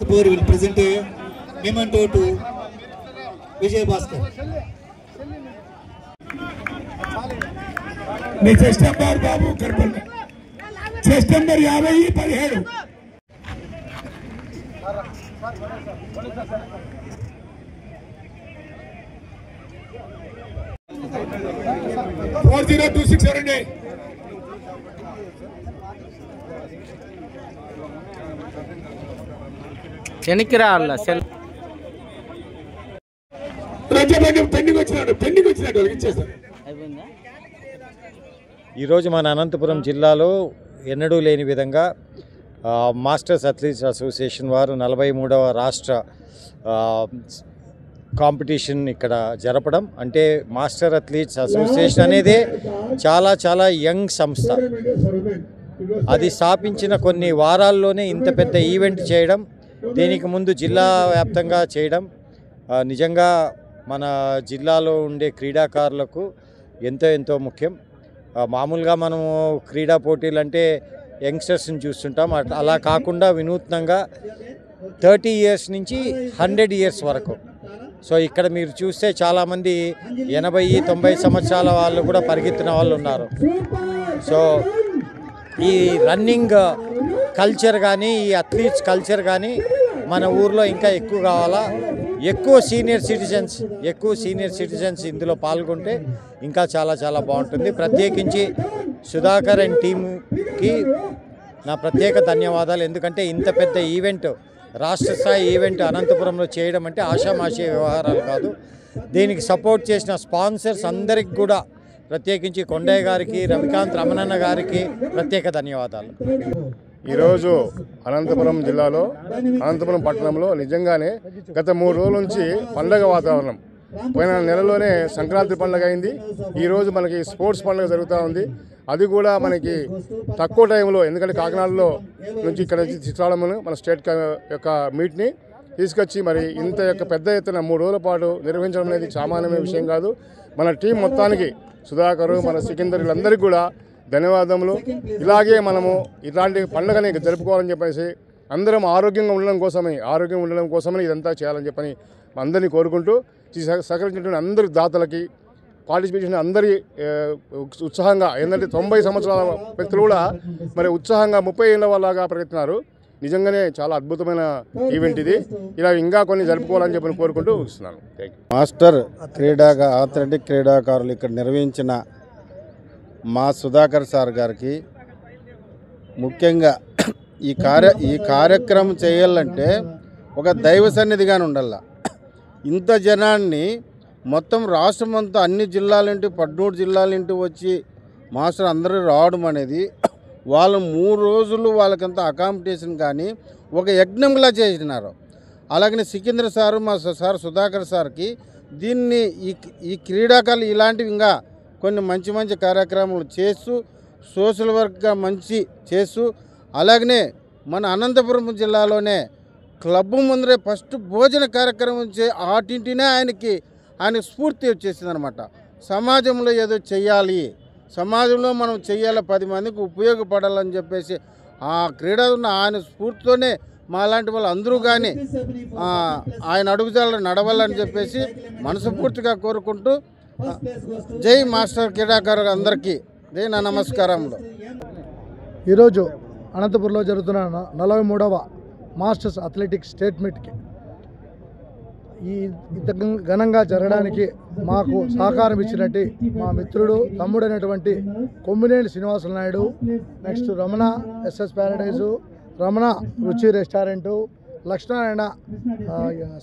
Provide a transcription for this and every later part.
will present a memento to Vijay Bhaskar. మీ chest number బాబు కర్పల్ చెస్ట్ నెంబర్ 50-17 4026 ఎవరండి వెనక్కి రావాల సెల్ రాజ్యభంగం పెండింగ్ వచ్చినట్టు ఇచ్చేస్తారు. ఈరోజు మన అనంతపురం జిల్లాలో ఎన్నడూ లేని విధంగా మాస్టర్స్ అథ్లీట్స్ అసోసియేషన్ వారు 43వ రాష్ట్ర కాంపిటీషన్ ఇక్కడ జరపడం అంటే మాస్టర్ అథ్లీట్స్ అసోసియేషన్ అనేది చాలా యంగ్ సంస్థ. అది స్థాపించిన కొన్ని వారాల్లోనే ఇంత పెద్ద ఈవెంట్ చేయడం, దీనికి ముందు జిల్లా వ్యాప్తంగా చేయడం నిజంగా మన జిల్లాలో ఉండే క్రీడాకారులకు ఎంతో ముఖ్యం. మామూలుగా మనము క్రీడా పోటీలు అంటే యంగ్స్టర్స్ని చూస్తుంటాం, అలా కాకుండా వినూత్నంగా 30 ఇయర్స్ నుంచి 100 ఇయర్స్ వరకు. సో ఇక్కడ మీరు చూస్తే చాలామంది 80-90 సంవత్సరాల వాళ్ళు కూడా పరిగెత్తిన వాళ్ళు ఉన్నారు. సో ఈ రన్నింగ్ కల్చర్ కానీ ఈ అథ్లీట్స్ కల్చర్ కానీ మన ఊర్లో ఇంకా ఎక్కువ కావాలా. ఎక్కువ సీనియర్ సిటిజన్స్ ఇందులో పాల్గొంటే ఇంకా చాలా బాగుంటుంది. ప్రత్యేకించి సుధాకర్ అండ్ టీంకి నా ప్రత్యేక ధన్యవాదాలు. ఎందుకంటే ఇంత పెద్ద ఈవెంట్, రాష్ట్ర స్థాయి ఈవెంట్ అనంతపురంలో చేయడం అంటే ఆషామాషి వ్యవహారాలు కాదు. దీనికి సపోర్ట్ చేసిన స్పాన్సర్స్ అందరికి కూడా ప్రత్యేకించి కొండయ్య గారికి, రవికాంత్ రమణన్న గారికి ప్రత్యేక ధన్యవాదాలు. ఈరోజు అనంతపురం జిల్లాలో అనంతపురం పట్టణంలో నిజంగానే గత 3 రోజుల నుంచి పండగ వాతావరణం. పోయిన నెలలోనే సంక్రాంతి పండుగ అయింది. ఈరోజు మనకి స్పోర్ట్స్ పండుగ జరుగుతూ ఉంది. అది కూడా మనకి తక్కువ టైంలో, ఎందుకంటే కాకినాడలో నుంచి ఇక్కడ నుంచి చిత్రాలమ్మను మన స్టేట్ యొక్క మీట్ని తీసుకొచ్చి మరి ఇంత యొక్క పెద్ద ఎత్తున 3 రోజుల పాటు నిర్వహించడం అనేది సామాన్యమైన విషయం కాదు. మన టీం మొత్తానికి సుధాకరు, మన సికిందర్ వీళ్ళందరికీ కూడా ధన్యవాదములు. ఇలాగే మనము ఇట్లాంటి పండుగని జరుపుకోవాలని చెప్పేసి అందరం ఆరోగ్యంగా ఉండడం కోసమని ఇదంతా చేయాలని చెప్పని అందరినీ కోరుకుంటూ సహకరించినటువంటి అందరి దాతలకి, పార్టిసిపేషన్ అందరి ఉత్సాహంగా, ఏంటంటే 90 సంవత్సరాల వ్యక్తులు కూడా మరి ఉత్సాహంగా 30 ఏళ్ళ వాళ్ళగా ప్రయత్నారు. నిజంగానే చాలా అద్భుతమైన ఈవెంట్ ఇది. ఇలా ఇంకా కొన్ని జరుపుకోవాలని చెప్పి కోరుకుంటూ ఇస్తున్నాను. మాస్టర్ అథ్లెటిక్ క్రీడాకారులు ఇక్కడ నిర్వహించిన మా సుధాకర్ సార్ గారికి ముఖ్యంగా ఈ కార్యక్రమం చేయాలంటే ఒక దైవ సన్నిధిగానే ఉండాల. ఇంత జనాన్ని మొత్తం రాష్ట్రం అంతా అన్ని జిల్లాల నుండి 13 జిల్లాల నుండి వచ్చి మాస్టర్ అందరూ రావడం అనేది వాళ్ళు 3 రోజులు వాళ్ళకంత అకామిడేషన్ కానీ ఒక యజ్ఞంలా చేసినారు. అలాగనే సికింద్ర సారు, మా సార్ సుధాకర్ సార్కి దీన్ని ఈ క్రీడాకారులు ఇలాంటివి ఇంకా కొన్ని మంచి కార్యక్రమాలు చేస్తూ సోషల్ వర్క్గా మంచి చేస్తూ, అలాగనే మన అనంతపురం జిల్లాలోనే క్లబ్ ముందరే ఫస్ట్ భోజన కార్యక్రమం ఆటింటినే ఆయన స్ఫూర్తి వచ్చేసిందనమాట. సమాజంలో ఏదో చెయ్యాలి, సమాజంలో మనం చెయ్యాలి, 10 మందికి ఉపయోగపడాలని చెప్పేసి ఆ క్రీడ ఉన్న ఆయన స్ఫూర్తితోనే మా లాంటి వాళ్ళు అందరూ కానీ ఆయన అడుగుజాలను నడవాలని చెప్పేసి మనస్ఫూర్తిగా కోరుకుంటూ జై మాస్టర్ క్రీడాకారులు అందరికీ జై నా నమస్కారములు. ఈరోజు అనంతపురంలో జరుగుతున్న 43వ మాస్టర్స్ అథ్లెటిక్స్ స్టేట్ మీట్కి ఇంత ఘనంగా జరగడానికి మాకు సహకారం ఇచ్చినట్టు మా మిత్రుడు, తమ్ముడైనటువంటి Kommineni Srinivasulu Naidu, next Ramana SS paradise, Ramana Ruchi restaurant, Lakshminarayana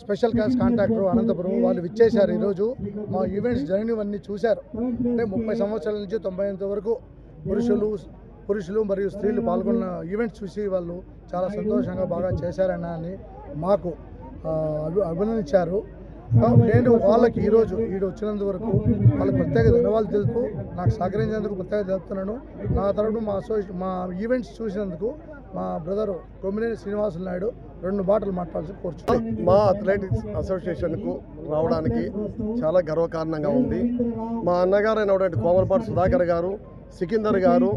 special class contractor Anantapur వాళ్ళు విచ్చేశారు. ఈరోజు మా ఈవెంట్స్ జరిగినవన్నీ చూశారు. అంటే 30 సంవత్సరాల నుంచి 98 వరకు పురుషులు మరియు స్త్రీలు పాల్గొన్న ఈవెంట్స్ చూసి వాళ్ళు చాలా సంతోషంగా బాగా చేశారని అని మాకు అభినందించారు. నేను వాళ్ళకి ఈరోజు వచ్చినందు వరకు వాళ్ళకి ప్రత్యేక ధన్యవాదాలు తెలుపుతూ నాకు సహకరించినందుకు ప్రత్యేక తెలుపుతున్నాను. నా తరఫున మా ఈవెంట్స్ చూసినందుకు మా బ్రదరు కొమ్మినేని శ్రీనివాసులు నాయుడు 2 మాటలు మాట్లాడాల్సి కోరుచున్నాను. మా అథ్లెటిక్స్ అసోసియేషన్కు రావడానికి చాలా గర్వకారణంగా ఉంది. మా అన్నగారు అయినటువంటి కోమలపాటి సుధాకర్ గారు సికిందర్ గారు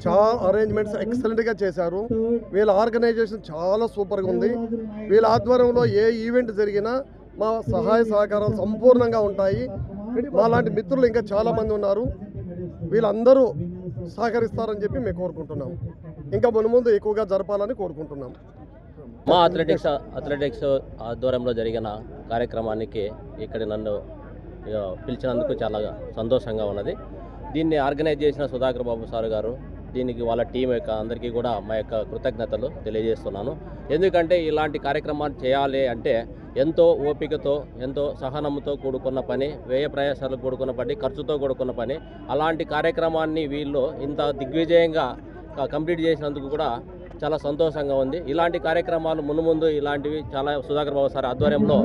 చాలా అరేంజ్మెంట్స్ ఎక్సలెంట్గా చేశారు. వీళ్ళ ఆర్గనైజేషన్ చాలా సూపర్గా ఉంది. వీళ్ళ ఆధ్వర్యంలో ఏ ఈవెంట్ జరిగినా మా సహాయ సహకారాలు సంపూర్ణంగా ఉంటాయి. మా లాంటి మిత్రులు ఇంకా చాలామంది ఉన్నారు. వీళ్ళందరూ సహకరిస్తారని చెప్పి మేము కోరుకుంటున్నాం. ఇంకా మున్ముందు ఎక్కువగా జరపాలని కోరుకుంటున్నాం. మా అథ్లెటిక్స్ ఆధ్వర్యంలో జరిగిన కార్యక్రమానికి ఇక్కడ నన్ను పిలిచినందుకు చాలా సంతోషంగా ఉన్నది. దీన్ని ఆర్గనైజ్ చేసిన సుధాకర్ బాబు సార్ గారు, దీనికి వాళ్ళ టీం యొక్క అందరికీ కూడా మా యొక్క కృతజ్ఞతలు తెలియజేస్తున్నాను. ఎందుకంటే ఇలాంటి కార్యక్రమాలు చేయాలి అంటే ఎంతో ఓపికతో, ఎంతో సహనంతో కూడుకున్న పని, వ్యయ ప్రయాసాలు కూడుకున్న పని, ఖర్చుతో కూడుకున్న పని. అలాంటి కార్యక్రమాన్ని వీళ్ళు ఇంత దిగ్విజయంగా కంప్లీట్ చేసినందుకు కూడా చాలా సంతోషంగా ఉంది. ఇలాంటి కార్యక్రమాలు మున్ముందు ఇలాంటివి చాలా సుధాకర్ బాబు సార్ ఆధ్వర్యంలో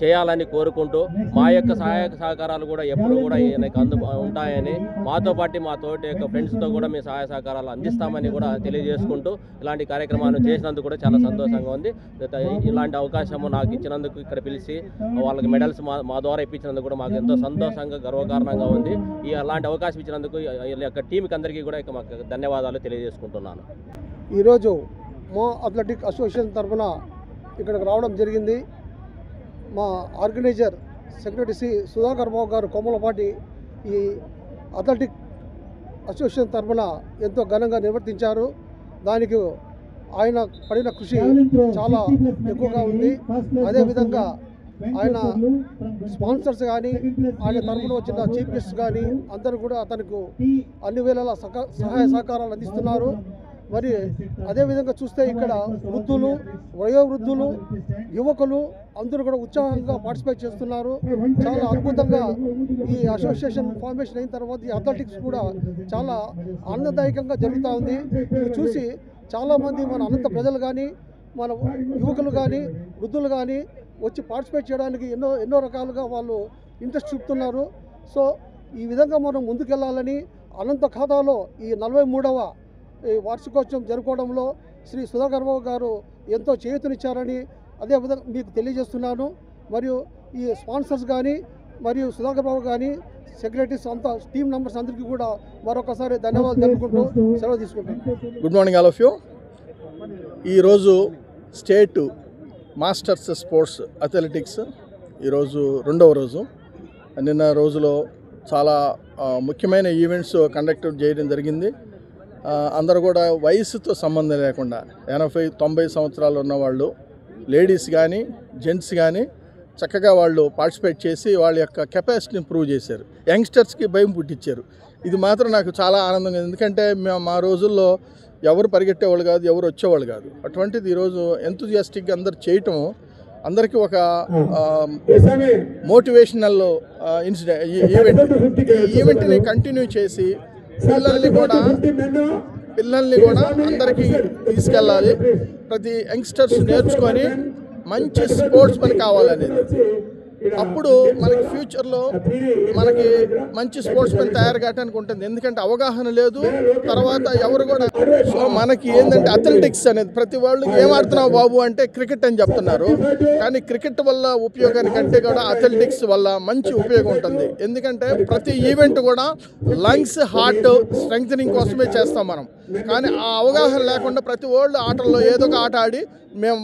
చేయాలని కోరుకుంటూ, మా యొక్క సహాయ సహకారాలు కూడా ఎప్పుడు కూడా ఈయనకు ఉంటాయని, మాతో పాటు మా తోటి యొక్క ఫ్రెండ్స్తో కూడా మీ సహాయ సహకారాలు అందిస్తామని కూడా తెలియజేసుకుంటూ, ఇలాంటి కార్యక్రమాలు చేసినందుకు కూడా చాలా సంతోషంగా ఉంది. ఇలాంటి అవకాశము నాకు ఇచ్చినందుకు, ఇక్కడ పిలిచి వాళ్ళకి మెడల్స్ మా ద్వారా ఇప్పించినందుకు కూడా మాకు ఎంతో సంతోషంగా, గర్వకారణంగా ఉంది. అలాంటి అవకాశం ఇచ్చినందుకు వీళ్ళ యొక్క టీంకి అందరికీ కూడా మాకు ధన్యవాదాలు తెలియజేసుకుంటున్నాను. ఈరోజు మా అథ్లెటిక్ అసోసియేషన్ తరఫున ఇక్కడికి రావడం జరిగింది. మా ఆర్గనైజర్ సెక్రటరీ శ్రీ సుధాకర్ బాబు గారు కొమ్మలపాటి ఈ అథ్లెటిక్ అసోసియేషన్ తరఫున ఎంతో ఘనంగా నిర్వర్తించారు. దానికి ఆయన పడిన కృషి చాలా ఎక్కువగా ఉంది. అదేవిధంగా ఆయన స్పాన్సర్స్ కానీ, ఆయన తరఫున వచ్చిన చీఫ్ గెస్ట్ కానీ అందరూ కూడా అతనికి అన్ని వేళలా సహాయ సహకారాలు అందిస్తున్నారు. మరి అదేవిధంగా చూస్తే ఇక్కడ వృద్ధులు, వయోవృద్ధులు, యువకులు అందరూ కూడా ఉత్సాహంగా పార్టిసిపేట్ చేస్తున్నారు. చాలా అద్భుతంగా ఈ అసోసియేషన్ ఫార్మేషన్ అయిన తర్వాత ఈ అథ్లెటిక్స్ కూడా చాలా ఆనందదాయకంగా జరుగుతూ ఉంది. ఇది చూసి చాలామంది మన అనంత ప్రజలు కానీ, మన యువకులు కానీ, వృద్ధులు కానీ వచ్చి పార్టిసిపేట్ చేయడానికి ఎన్నో రకాలుగా వాళ్ళు ఇంట్రెస్ట్ చూపుతున్నారు. సో ఈ విధంగా మనం ముందుకెళ్లాలని అనంత ఖాతాలో ఈ 43వ వార్షికోత్సవం జరుపుకోవడంలో శ్రీ సుధాకర్ బాబు గారు ఎంతో చేయూతనిచ్చారని అదేవిధంగా మీకు తెలియజేస్తున్నాను. మరియు ఈ స్పాన్సర్స్ కానీ, మరియు సుధాకర్ బాబు కానీ, సెక్రటరీస్ అంతా టీమ్ మెంబర్స్ అందరికీ కూడా మరొకసారి ధన్యవాదాలు తెలుపుకుంటూ సెలవు తీసుకుంటాను. Good morning all of you. ఈరోజు స్టేట్ మాస్టర్స్ స్పోర్ట్స్ అథ్లెటిక్స్ ఈరోజు 2వ రోజు. నిన్న రోజులో చాలా ముఖ్యమైన ఈవెంట్స్ కండక్ట్ చేయడం జరిగింది. అందరూ కూడా వయసుతో సంబంధం లేకుండా 80-90 సంవత్సరాలు ఉన్నవాళ్ళు, లేడీస్ కానీ జెంట్స్ కానీ చక్కగా వాళ్ళు పార్టిసిపేట్ చేసి వాళ్ళ యొక్క కెపాసిటీని ప్రూవ్ చేశారు. యంగ్స్టర్స్కి భయం పుట్టించారు. ఇది మాత్రం నాకు చాలా ఆనందంగా, ఎందుకంటే మా రోజుల్లో ఎవరు పరిగెట్టేవాళ్ళు కాదు, ఎవరు వచ్చేవాళ్ళు కాదు. అటువంటిది ఈరోజు ఎంతూజియాస్టిక్గా అందరు చేయటం అందరికీ ఒక మోటివేషనల్ ఈవెంట్ని కంటిన్యూ చేసి పిల్లల్ని కూడా అందరికీ తీసుకెళ్ళాలి. ప్రతి యంగ్స్టర్స్ నేర్చుకొని మంచి స్పోర్ట్స్ పని కావాలనేది. అప్పుడు మనకి ఫ్యూచర్లో మనకి మంచి స్పోర్ట్స్ మెన్ తయారు కావడానికి ఉంటుంది. ఎందుకంటే అవగాహన లేదు, తర్వాత ఎవరు కూడా. సో మనకి ఏంటంటే అథ్లెటిక్స్ అనేది ప్రతి వాళ్ళు ఏం ఆడుతున్నావు బాబు అంటే క్రికెట్ అని చెప్తున్నారు. కానీ క్రికెట్ వల్ల ఉపయోగానికంటే కూడా అథ్లెటిక్స్ వల్ల మంచి ఉపయోగం ఉంటుంది. ఎందుకంటే ప్రతి ఈవెంట్ కూడా లంగ్స్, హార్ట్ స్ట్రెంగ్థనింగ్ కోసమే చేస్తాం మనం. కానీ ఆ అవగాహన లేకుండా ప్రతి వాళ్ళు ఆటల్లో ఏదో ఒక ఆట ఆడి మేము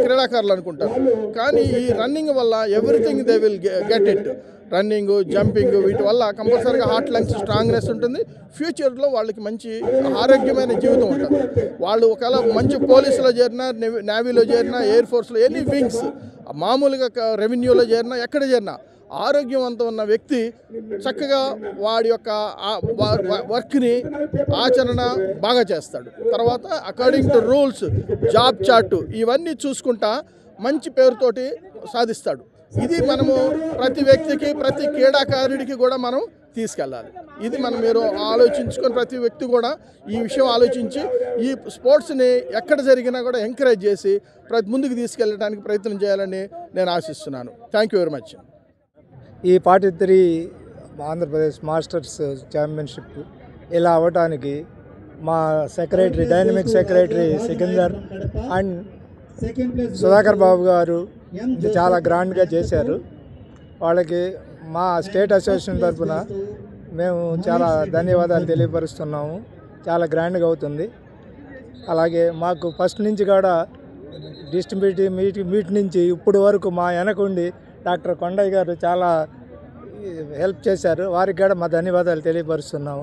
క్రీడాకారులు అనుకుంటాం. కానీ ఈ రన్నింగ్ వల్ల everything they will get it. Running, jumping వీటి వల్ల కంపల్సరీగా హార్ట్, లంగ్స్ స్ట్రాంగ్నెస్ ఉంటుంది. ఫ్యూచర్లో వాళ్ళకి మంచి ఆరోగ్యమైన జీవితం ఉంటుంది. వాళ్ళు ఒకవేళ మంచి పోలీసులో చేరినా, నేవీలో చేరినా, ఎయిర్ ఫోర్స్లో, ఎనీ వింగ్స్, మామూలుగా రెవెన్యూలో చేరినా, ఎక్కడ చేరినా ఆరోగ్యవంతం ఉన్న వ్యక్తి చక్కగా వాడి యొక్క వర్క్ని ఆచరణ బాగా చేస్తాడు. తర్వాత according to rules, job chart ఇవన్నీ చూసుకుంటా మంచి పేరుతోటి సాధిస్తాడు. ఇది మనము ప్రతి వ్యక్తికి, ప్రతి క్రీడాకారుడికి కూడా మనం తీసుకెళ్ళాలి. ఇది మీరు ఆలోచించుకొని ప్రతి వ్యక్తి కూడా ఈ విషయం ఆలోచించి ఈ స్పోర్ట్స్ని ఎక్కడ జరిగినా కూడా ఎంకరేజ్ చేసి ముందుకు తీసుకెళ్ళడానికి ప్రయత్నం చేయాలని నేను ఆశిస్తున్నాను. Thank you very much. ఈ 43 ఆంధ్రప్రదేశ్ మాస్టర్స్ ఛాంపియన్షిప్ ఇలా అవ్వటానికి మా secretary, dynamic secretary Sikindar and Sudhakar Babu garu చాలా గ్రాండ్గా చేశారు. వాళ్ళకి మా స్టేట్ అసోసియేషన్ తరఫున మేము చాలా ధన్యవాదాలు తెలియపరుస్తున్నాము. చాలా గ్రాండ్గా అవుతుంది. అలాగే మాకు ఫస్ట్ నుంచి కూడా డిస్ట్రిబ్యూటివ్ మీట్ నుంచి ఇప్పుడు వరకు మా వెనకుండి డాక్టర్ కొండయ్య గారు చాలా హెల్ప్ చేశారు. వారికి కూడా మా ధన్యవాదాలు తెలియపరుస్తున్నాము.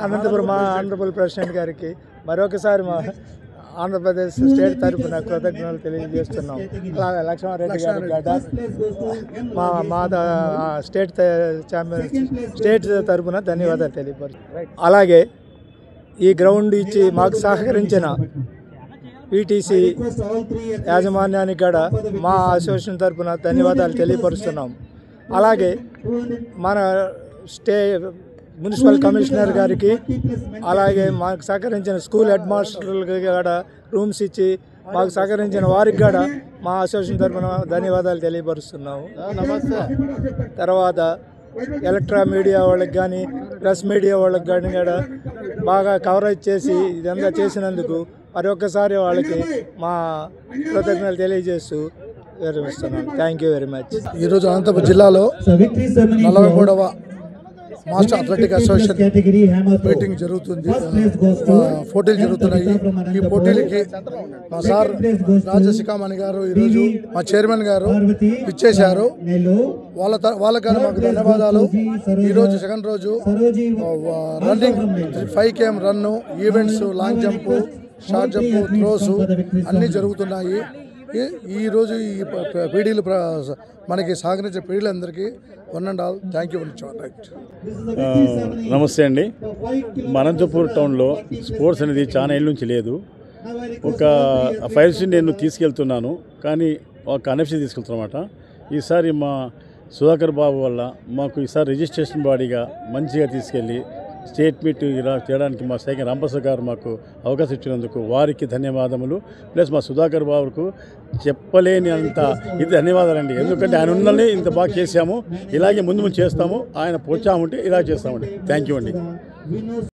అనంతపురం మా ఆనరబుల్ ప్రెసిడెంట్ గారికి మరొకసారి మా ఆంధ్రప్రదేశ్ స్టేట్ తరఫున కృతజ్ఞతలు తెలియజేస్తున్నాం. అలాగే లక్ష్మారెడ్డి గారికి మా స్టేట్ తరఫున ధన్యవాదాలు తెలియపరుస్తున్నాం. అలాగే ఈ గ్రౌండ్ ఇచ్చి మాకు సహకరించిన పీటీసీ యాజమాన్యానికి కూడా మా అసోసియేషన్ తరఫున ధన్యవాదాలు తెలియపరుస్తున్నాం. అలాగే మన మున్సిపల్ కమిషనర్ గారికి, అలాగే మాకు సహకరించిన స్కూల్ హెడ్ మాస్టర్లకి కూడా రూమ్స్ ఇచ్చి మాకు సహకరించిన వారికి కూడా మా అసోసియేషన్ తరఫున ధన్యవాదాలు తెలియపరుస్తున్నాము. తర్వాత ఎలక్ట్రా మీడియా వాళ్ళకి కానీ ప్రెస్ మీడియా వాళ్ళకి కానీ కూడా బాగా కవరేజ్ చేసి ఇదంతా చేసినందుకు మరొకసారి వాళ్ళకి మా కృతజ్ఞతలు తెలియజేస్తూ విరమిస్తున్నాను. Thank you very much. ఈరోజు అనంతపురం జిల్లాలో 43వ మాస్టర్ అథ్లెటిక్ అసోసియేషన్ మీటింగ్ జరుగుతుంది. పోటీలు జరుగుతున్నాయి. ఈ పోటీలకి మా సార్ రాజశిఖామణి గారు ఈరోజు మా చైర్మన్ గారు ఇచ్చేశారు. వాళ్ళకి మాకు ధన్యవాదాలు. ఈరోజు సెకండ్ రోజు running 5 km run, events, long jump, short jump, throws అన్నీ జరుగుతున్నాయి. ఈరోజు ఈ పీడీలు మనకి సహకరించే పీడీలందరికీ one and all thank you. నమస్తే అండి. అనంతపూర్ టౌన్లో స్పోర్ట్స్ అనేది చాలా ఏళ్ళ నుంచి లేదు. ఒక 5 నేను తీసుకెళ్తున్నాను, కానీ ఒక NFC తీసుకెళ్తున్నమాట. ఈసారి మా సుధాకర్ బాబు వల్ల మాకు ఈసారి రిజిస్ట్రేషన్ బాడీగా మంచిగా తీసుకెళ్ళి స్టేట్ మీట్ ఇలా చేయడానికి మా సైకిల్ రాంప్రసాద్ గారు మాకు అవకాశం ఇచ్చినందుకు వారికి ధన్యవాదములు. ప్లస్ మా సుధాకర్ బాబుకు చెప్పలేని అంత ఇది ధన్యవాదాలండి. ఎందుకంటే ఆయన ఉన్నల్ని ఇంత బాగా చేసాము, ఇలాగే ముందు చేస్తాము. ఆయన ప్రోత్సాహం ఉంటే ఇలా చేస్తామండి. థ్యాంక్ యూ అండి.